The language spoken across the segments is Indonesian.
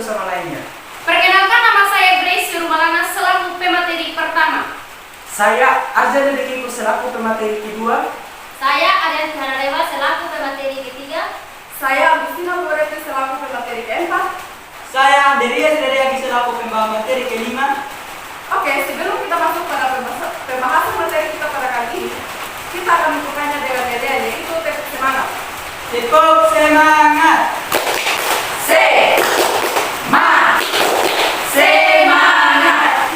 sama lainnya. Perkenalkan, nama saya Grace Yurumalana selaku pemateri pertama. Saya Arjana Dekiku selaku pemateri kedua. Saya Aryan Dhanadewa selaku pemateri ketiga. Saya Agustina Borete selaku pemateri keempat. Saya Deria Sedariagi selaku pemateri kelima. Oke, sebelum kita masuk pada pembahasan materi kita pada kali ini, kita akan memulainya dengan media, yaitu tepuk semangat. Tepuk semangat. Semangat.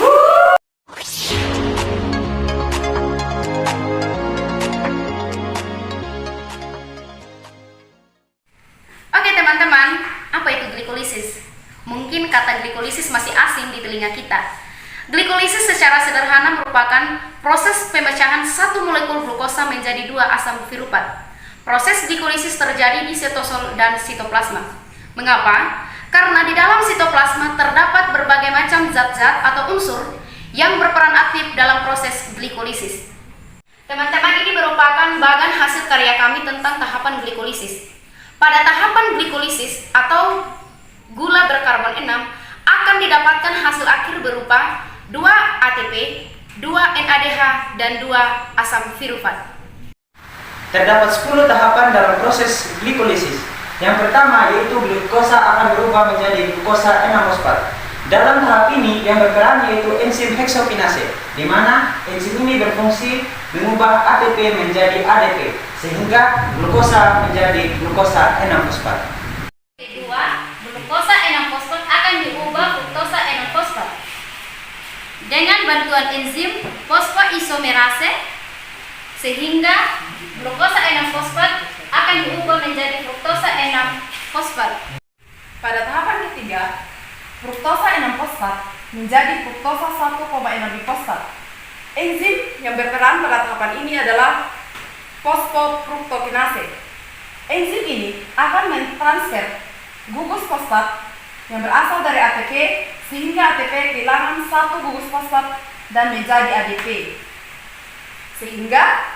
Oke teman-teman, apa itu glikolisis? Mungkin kata glikolisis masih asing di telinga kita. Glikolisis secara sederhana merupakan proses pemecahan satu molekul glukosa menjadi dua asam piruvat. Proses glikolisis terjadi di sitosol dan sitoplasma. Mengapa? Karena di dalam sitoplasma terdapat berbagai macam zat-zat atau unsur yang berperan aktif dalam proses glikolisis. Teman-teman, ini merupakan bagian hasil karya kami tentang tahapan glikolisis. Pada tahapan glikolisis atau gula berkarbon 6 akan didapatkan hasil akhir berupa 2 ATP, 2 NADH, dan 2 asam piruvat. Terdapat 10 tahapan dalam proses glikolisis. Yang pertama yaitu glukosa akan berubah menjadi glukosa 6-fosfat. Dalam tahap ini yang berperan yaitu enzim heksokinase, di mana enzim ini berfungsi mengubah ATP menjadi ADP sehingga glukosa menjadi glukosa 6-fosfat. Kedua, glukosa 6-fosfat akan diubah fruktosa 6-fosfat dengan bantuan enzim fosfoisomerase sehingga glukosa 6-fosfat akan diubah menjadi fruktosa 6-fosfat. Pada tahapan ketiga, fruktosa 6-fosfat menjadi fruktosa 1,6-fosfat. Enzim yang berperan pada tahapan ini adalah fosfofruktokinase. Enzim ini akan mentransfer gugus fosfat yang berasal dari ATP sehingga ATP kehilangan satu gugus fosfat dan menjadi ADP. Sehingga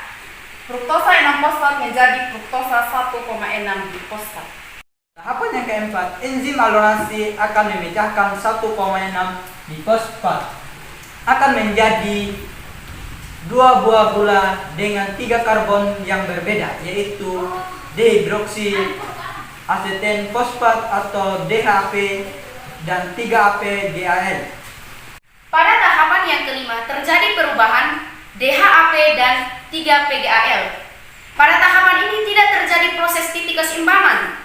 fruktosa 6-fosfat menjadi fruktosa 1,6-fosfat. Tahapan yang keempat, enzim alonasi akan memecahkan 1,6 difosfat akan menjadi 2 buah gula dengan 3 karbon yang berbeda, yaitu dihidroksi aseten fosfat atau DHP dan 3-APGAL. Pada tahapan yang kelima terjadi perubahan DHAP dan 3-PGAL. Pada tahapan ini tidak terjadi proses titik keseimbangan.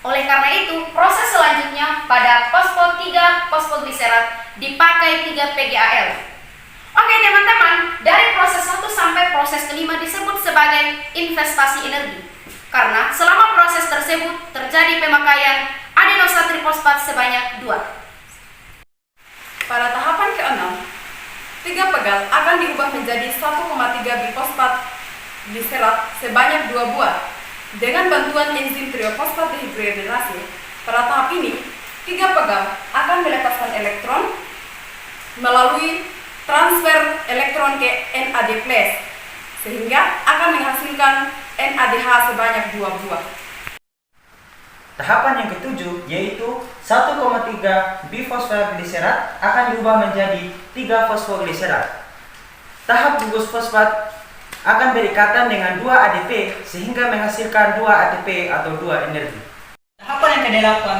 Oleh karena itu, proses selanjutnya pada fosfat 3 fosfogliserat dipakai 3-PGAL. Oke teman-teman, dari proses 1 sampai proses kelima disebut sebagai investasi energi. Karena selama proses tersebut terjadi pemakaian adenosatrifosfat sebanyak 2. Pada tahapan ke-6, 3 pegal akan diubah menjadi 1,3 bifosfat gliserat sebanyak 2 buah. Dengan bantuan enzim triofosfat dehidrogenase, pada tahap ini 3 pegal akan melepaskan elektron melalui transfer elektron ke NAD+, sehingga akan menghasilkan NADH sebanyak 2 buah. Tahapan yang ketujuh yaitu 1,3 bifosfatgliserat akan diubah menjadi 3 fosfogliserat. Tahap gugus fosfat akan berikatan dengan 2 ADP sehingga menghasilkan 2 ATP atau 2 energi. Tahapan yang kedelapan,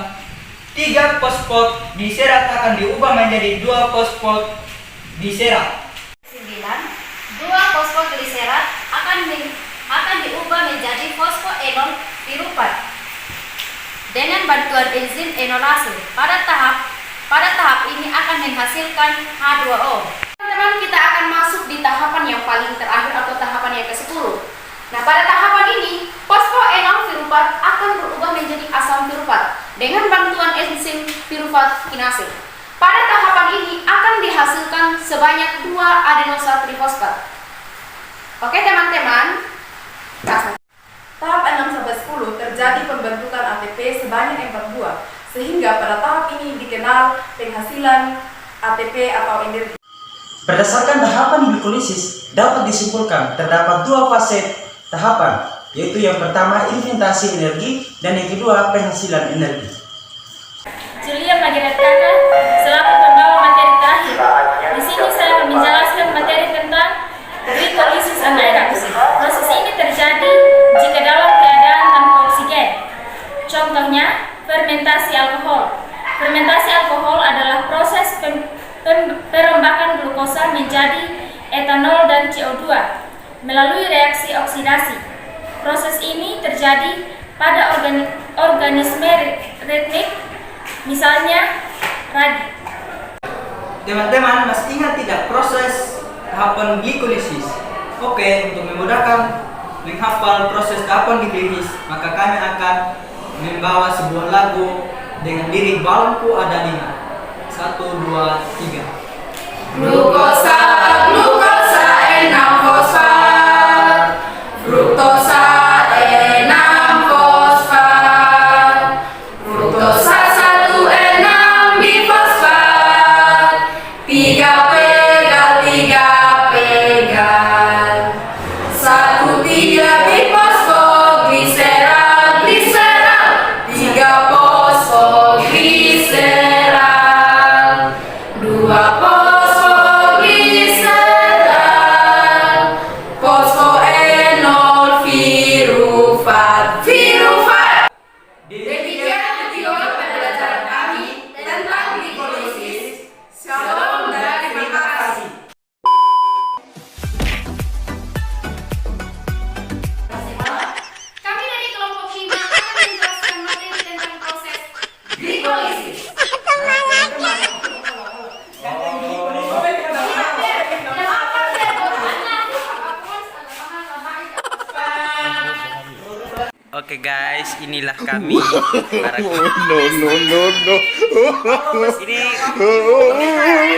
3 fosfodiserat akan diubah menjadi 2 fosfodiserat. 9. 2 fosfogliserat akan diubah menjadi fosfoenol piruvat dengan bantuan enzim enolase. Pada tahap ini akan menghasilkan H2O. Teman-teman, kita akan masuk di tahapan yang paling terakhir atau tahapan yang ke-10. Nah, pada tahapan ini fosfoenol piruvat akan berubah menjadi asam piruvat dengan bantuan enzim piruvat kinase. Pada tahapan ini akan dihasilkan sebanyak 2 adenosatrifosfat. Oke teman-teman. Tahap 6-10 terjadi pembentukan ATP sebanyak 4 buah, sehingga pada tahap ini dikenal penghasilan ATP atau energi. Berdasarkan tahapan glikolisis dapat disimpulkan terdapat 2 fase tahapan, yaitu yang pertama inventasi energi dan yang kedua penghasilan energi. Julia bagi rekan selaku pembawa materi terakhir. Di sini saya akan menjelaskan materi tentang glikolisis anaerob. Proses ini terjadi jika dalam keadaan tanpa oksigen. Contohnya, fermentasi alkohol. Fermentasi alkohol adalah proses perombakan glukosa menjadi etanol dan CO2 melalui reaksi oksidasi. Proses ini terjadi pada organisme ritmik, misalnya radi. Teman-teman masih ingat tidak proses tahapan glikolisis? Oke, untuk memudahkan menghafal proses tahapan glikolisis, maka kami akan membawa sebuah lagu dengan lirik balonku ada 5. 1, 2, 3. Glukosa, glukosa, 6 fosfat. Fruktosa, 6 fosfat. Fruktosa 1, 6 bifosfat. 3 pegal, 3 pegal. 1, 3 bifosfoglycerol, gliserol. 3 fosfoglycerol. 2 fosfoglycerol. Fosfoenol virufat, virufat. Demikian video pembelajaran kami tentang glikolisis. Shalom dan terima kasih. Kami dari kelompok 5 akan menjelaskan materi tentang proses glikolisis. Oke guys, inilah kami para No. ini